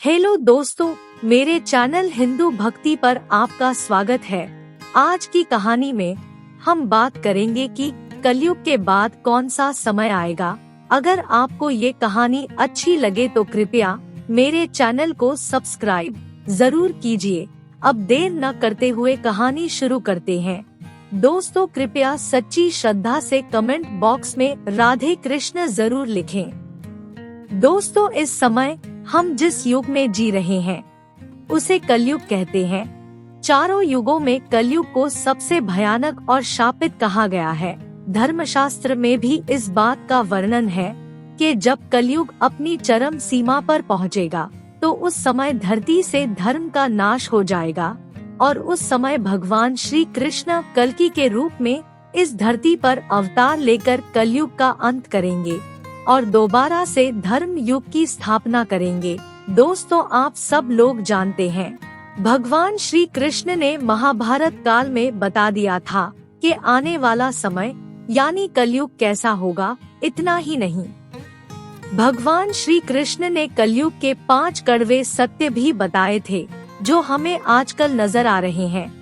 Hello दोस्तों, मेरे channel Hindu भक्ति पर आपका स्वागत है। आज की कहानी में हम बात करेंगे कि कलयुग के बाद कौन सा समय आएगा। अगर आपको ये कहानी अच्छी लगे तो कृपया मेरे चैनल को सब्सक्राइब जरूर कीजिए। अब देर न करते हुए कहानी शुरू करते हैं। दोस्तों, कृपया सच्ची श्रद्धा से कमेंट बॉक्स में राधे कृष्ण जरूर लिखें। दोस्तों, इस समय हम जिस युग में जी रहे हैं उसे कलयुग कहते हैं। चारों युगों में कलयुग को सबसे भयानक और शापित कहा गया है। धर्मशास्त्र में भी इस बात का वर्णन है कि जब कलयुग अपनी चरम सीमा पर पहुंचेगा तो उस समय धरती से धर्म का नाश हो जाएगा और उस समय भगवान श्री कृष्ण कल्कि के रूप में इस धरती पर अवतार लेकर कलयुग का अंत करेंगे और दोबारा से धर्म युग की स्थापना करेंगे। दोस्तों, आप सब लोग जानते हैं भगवान श्री कृष्ण ने महाभारत काल में बता दिया था कि आने वाला समय यानी कलयुग कैसा होगा। इतना ही नहीं, भगवान श्री कृष्ण ने कलयुग के 5 कड़वे सत्य भी बताए थे जो हमें आजकल नजर आ रहे हैं।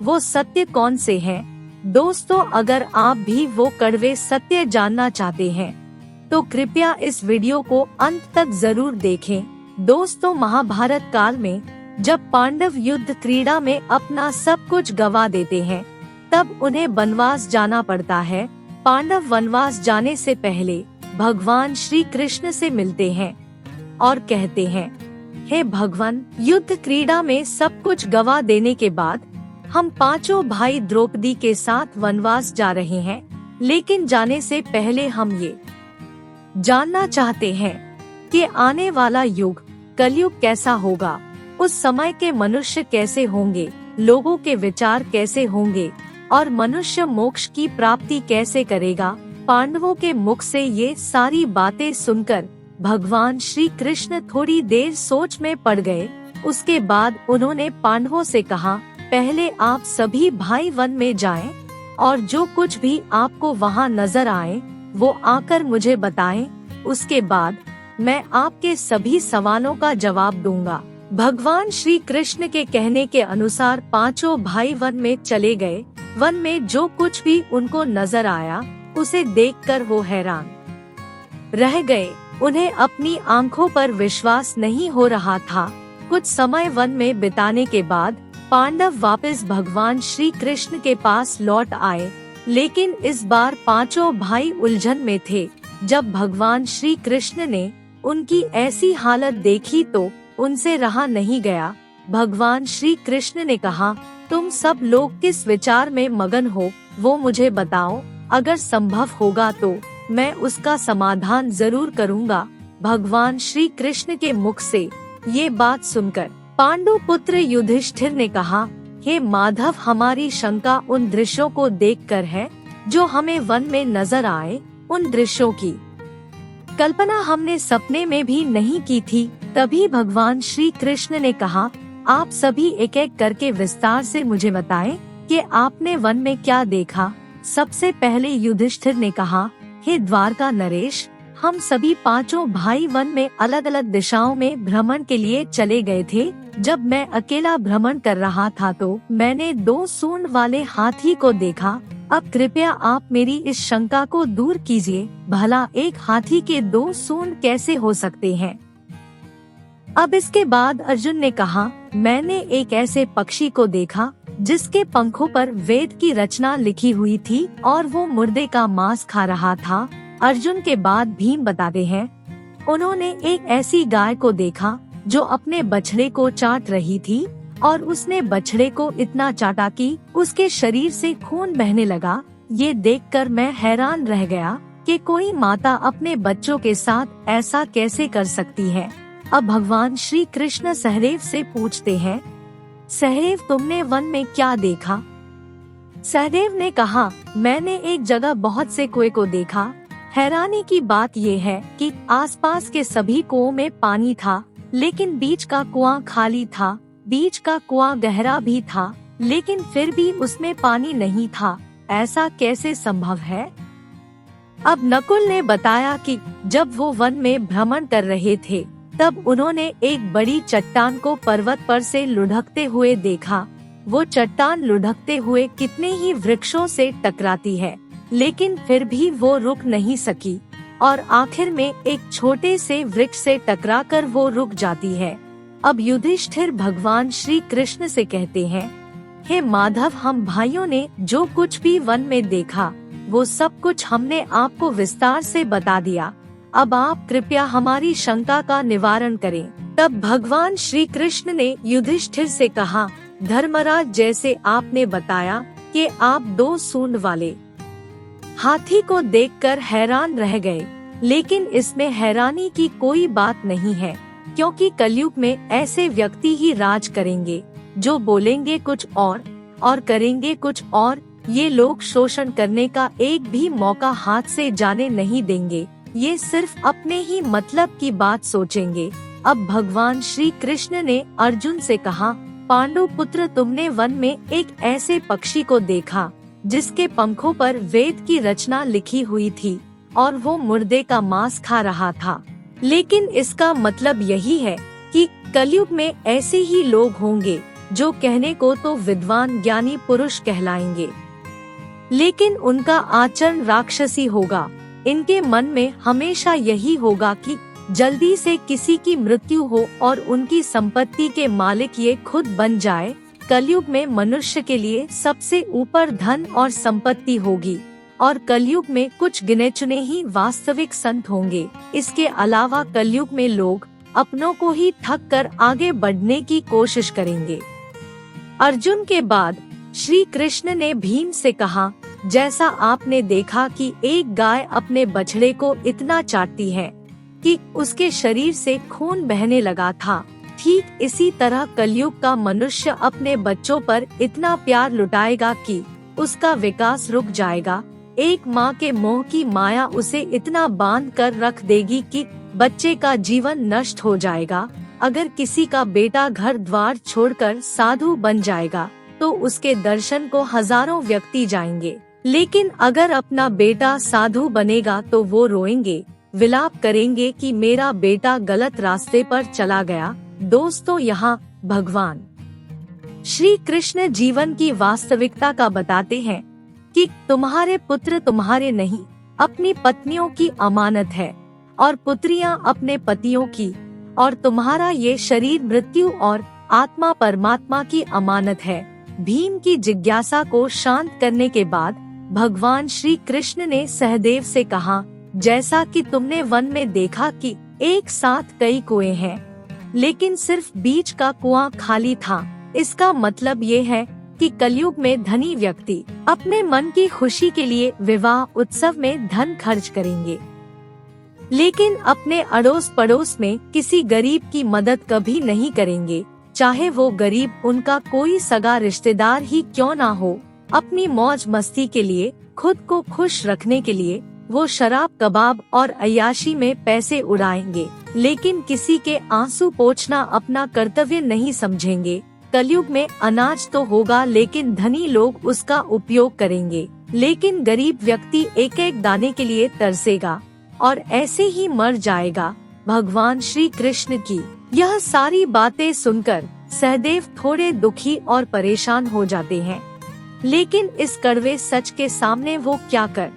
वो सत्य कौन से हैं? दोस्तों, अगर आप भी वो कड़वे सत्य जानना चाहते हैं तो कृपया इस वीडियो को अंत तक जरूर देखें। दोस्तों, महाभारत काल में जब पांडव युद्ध क्रीड़ा में अपना सब कुछ गवा देते हैं तब उन्हें वनवास जाना पड़ता है। पांडव वनवास जाने से पहले भगवान श्री कृष्ण से मिलते हैं और कहते हैं, हे भगवान, युद्ध क्रीड़ा में सब कुछ गवा देने के बाद हम 5 भाई द्रौपदी के साथ वनवास जा रहे हैं, लेकिन जाने से पहले हम ये जानना चाहते हैं कि आने वाला युग कलयुग कैसा होगा। उस समय के मनुष्य कैसे होंगे, लोगों के विचार कैसे होंगे और मनुष्य मोक्ष की प्राप्ति कैसे करेगा। पांडवों के मुख से ये सारी बातें सुनकर भगवान श्री कृष्ण थोड़ी देर सोच में पड़ गए। उसके बाद उन्होंने पांडवों से कहा, पहले आप सभी भाई वन में जाएं और जो कुछ भी आपको वहां नजर आए वो आकर मुझे बताएं। उसके बाद मैं आपके सभी सवालों का जवाब दूंगा। भगवान श्री कृष्ण के कहने के अनुसार 5 भाई वन में चले गए। वन में जो कुछ भी उनको नजर आया उसे देखकर वो हैरान रह गए। उन्हें अपनी आंखों पर विश्वास नहीं हो रहा था। कुछ समय वन में बिताने के बाद पांडव वापस भगवान श्री कृष्ण के पास लौट आए, लेकिन इस बार 5 भाई उलझन में थे। जब भगवान श्री कृष्ण ने उनकी ऐसी हालत देखी तो उनसे रहा नहीं गया। भगवान श्री कृष्ण ने कहा, तुम सब लोग किस विचार में मगन हो वो मुझे बताओ। अगर संभव होगा तो मैं उसका समाधान जरूर करूँगा। भगवान श्री कृष्ण के मुख से ये बात सुनकर पांडु पुत्र युधिष्ठिर ने कहा, हे माधव, हमारी शंका उन दृश्यों को देखकर है जो हमें वन में नजर आए। उन दृश्यों की कल्पना हमने सपने में भी नहीं की थी। तभी भगवान श्री कृष्ण ने कहा, आप सभी एक एक करके विस्तार से मुझे बताएं कि आपने वन में क्या देखा। सबसे पहले युधिष्ठिर ने कहा, हे द्वारका नरेश, हम सभी 5 भाई वन में अलग अलग दिशाओं में भ्रमण के लिए चले गए थे। जब मैं अकेला भ्रमण कर रहा था तो मैंने 2 सूंड वाले हाथी को देखा। अब कृपया आप मेरी इस शंका को दूर कीजिए, भला एक हाथी के 2 सूंड कैसे हो सकते हैं। अब इसके बाद अर्जुन ने कहा, मैंने एक ऐसे पक्षी को देखा जिसके पंखों पर वेद की रचना लिखी हुई थी और वो मुर्दे का मांस खा रहा था। अर्जुन के बाद भीम बताते हैं, उन्होंने एक ऐसी गाय को देखा जो अपने बछड़े को चाट रही थी और उसने बछड़े को इतना चाटा कि उसके शरीर से खून बहने लगा। ये देखकर मैं हैरान रह गया कि कोई माता अपने बच्चों के साथ ऐसा कैसे कर सकती है। अब भगवान श्री कृष्ण सहदेव से पूछते हैं, सहदेव, तुमने वन में क्या देखा? सहदेव ने कहा, मैंने एक जगह बहुत से कुएं को देखा। हैरानी की बात ये है कि आसपास के सभी कुओं में पानी था, लेकिन बीच का कुआं खाली था। बीच का कुआं गहरा भी था, लेकिन फिर भी उसमें पानी नहीं था। ऐसा कैसे संभव है? अब नकुल ने बताया कि जब वो वन में भ्रमण कर रहे थे तब उन्होंने एक बड़ी चट्टान को पर्वत पर से लुढ़कते हुए देखा। वो चट्टान लुढ़कते हुए कितने ही वृक्षों से टकराती है, लेकिन फिर भी वो रुक नहीं सकी और आखिर में एक छोटे से वृक्ष से टकराकर वो रुक जाती है। अब युधिष्ठिर भगवान श्री कृष्ण से कहते हैं, हे माधव, हम भाइयों ने जो कुछ भी वन में देखा वो सब कुछ हमने आपको विस्तार से बता दिया। अब आप कृपया हमारी शंका का निवारण करें। तब भगवान श्री कृष्ण ने युधिष्ठिर से कहा, धर्मराज, जैसे आपने बताया कि आप 2 सूंड वाले हाथी को देखकर हैरान रह गए, लेकिन इसमें हैरानी की कोई बात नहीं है, क्योंकि कलयुग में ऐसे व्यक्ति ही राज करेंगे जो बोलेंगे कुछ और करेंगे कुछ और। ये लोग शोषण करने का एक भी मौका हाथ से जाने नहीं देंगे। ये सिर्फ अपने ही मतलब की बात सोचेंगे। अब भगवान श्री कृष्ण ने अर्जुन से कहा, पांडु पुत्र, तुमने वन में एक ऐसे पक्षी को देखा जिसके पंखों पर वेद की रचना लिखी हुई थी और वो मुर्दे का मांस खा रहा था। लेकिन इसका मतलब यही है कि कलयुग में ऐसे ही लोग होंगे जो कहने को तो विद्वान ज्ञानी पुरुष कहलाएंगे, लेकिन उनका आचरण राक्षसी होगा। इनके मन में हमेशा यही होगा कि जल्दी से किसी की मृत्यु हो और उनकी संपत्ति के मालिक ये खुद बन जाए। कलयुग में मनुष्य के लिए सबसे ऊपर धन और संपत्ति होगी और कलयुग में कुछ गिने चुने ही वास्तविक संत होंगे। इसके अलावा कलयुग में लोग अपनों को ही ठग कर आगे बढ़ने की कोशिश करेंगे। अर्जुन के बाद श्री कृष्ण ने भीम से कहा, जैसा आपने देखा कि एक गाय अपने बछड़े को इतना चाटती है कि उसके शरीर से खून बहने लगा था, ठीक इसी तरह कलयुग का मनुष्य अपने बच्चों पर इतना प्यार लुटाएगा कि उसका विकास रुक जाएगा। एक माँ के मोह की माया उसे इतना बांध कर रख देगी कि बच्चे का जीवन नष्ट हो जाएगा। अगर किसी का बेटा घर द्वार छोड़कर साधु बन जाएगा तो उसके दर्शन को हजारों व्यक्ति जाएंगे, लेकिन अगर अपना बेटा साधु बनेगा तो वो रोएंगे, विलाप करेंगे कि मेरा बेटा गलत रास्ते पर चला गया। दोस्तों, यहाँ भगवान श्री कृष्ण जीवन की वास्तविकता का बताते हैं कि तुम्हारे पुत्र तुम्हारे नहीं, अपनी पत्नियों की अमानत है और पुत्रियां अपने पतियों की, और तुम्हारा ये शरीर मृत्यु और आत्मा परमात्मा की अमानत है। भीम की जिज्ञासा को शांत करने के बाद भगवान श्री कृष्ण ने सहदेव से कहा, जैसा कि तुमने वन में देखा कि एक साथ कई कुएं हैं, लेकिन सिर्फ बीच का कुआं खाली था, इसका मतलब ये है कि कलयुग में धनी व्यक्ति अपने मन की खुशी के लिए विवाह उत्सव में धन खर्च करेंगे, लेकिन अपने अड़ोस पड़ोस में किसी गरीब की मदद कभी नहीं करेंगे, चाहे वो गरीब उनका कोई सगा रिश्तेदार ही क्यों ना हो। अपनी मौज मस्ती के लिए, खुद को खुश रखने के लिए वो शराब, कबाब और अय्याशी में पैसे उड़ाएंगे, लेकिन किसी के आंसू पोंछना अपना कर्तव्य नहीं समझेंगे। कलयुग में अनाज तो होगा, लेकिन धनी लोग उसका उपयोग करेंगे, लेकिन गरीब व्यक्ति एक एक दाने के लिए तरसेगा और ऐसे ही मर जाएगा। भगवान श्री कृष्ण की यह सारी बातें सुनकर सहदेव थोड़े दुखी और परेशान हो जाते हैं, लेकिन इस कड़वे सच के सामने वो क्या कर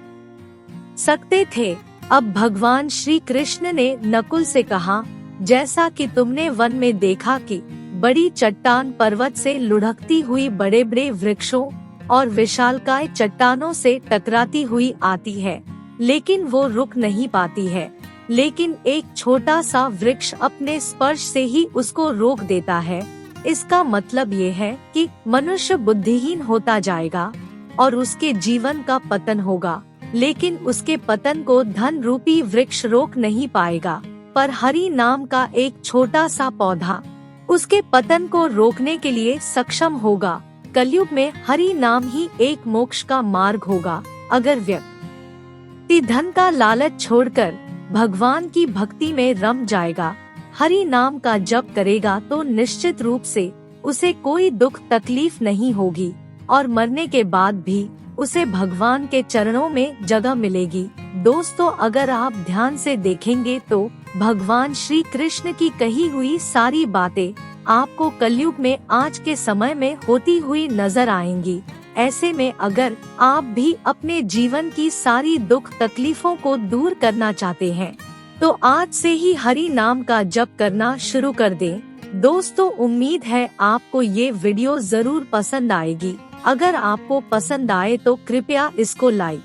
सकते थे। अब भगवान श्री कृष्ण ने नकुल से कहा, जैसा कि तुमने वन में देखा कि बड़ी चट्टान पर्वत से लुढ़कती हुई बड़े बड़े वृक्षों और विशालकाय चट्टानों से टकराती हुई आती है, लेकिन वो रुक नहीं पाती है, लेकिन एक छोटा सा वृक्ष अपने स्पर्श से ही उसको रोक देता है। इसका मतलब ये है कि मनुष्य बुद्धिहीन होता जाएगा और उसके जीवन का पतन होगा, लेकिन उसके पतन को धन रूपी वृक्ष रोक नहीं पाएगा, पर हरि नाम का एक छोटा सा पौधा उसके पतन को रोकने के लिए सक्षम होगा। कलयुग में हरि नाम ही एक मोक्ष का मार्ग होगा। अगर व्यक्ति धन का लालच छोड़कर भगवान की भक्ति में रम जाएगा, हरि नाम का जप करेगा, तो निश्चित रूप से उसे कोई दुख तकलीफ नहीं होगी और मरने के बाद भी उसे भगवान के चरणों में जगह मिलेगी। दोस्तों, अगर आप ध्यान से देखेंगे तो भगवान श्री कृष्ण की कही हुई सारी बातें आपको कलयुग में आज के समय में होती हुई नजर आएंगी। ऐसे में अगर आप भी अपने जीवन की सारी दुख तकलीफों को दूर करना चाहते हैं तो आज से ही हरि नाम का जप करना शुरू कर दें। दोस्तों, उम्मीद है आपको ये वीडियो जरूर पसंद आएगी। अगर आपको पसंद आए तो कृपया इसको लाइक,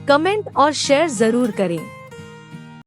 कमेंट और शेयर जरूर करें।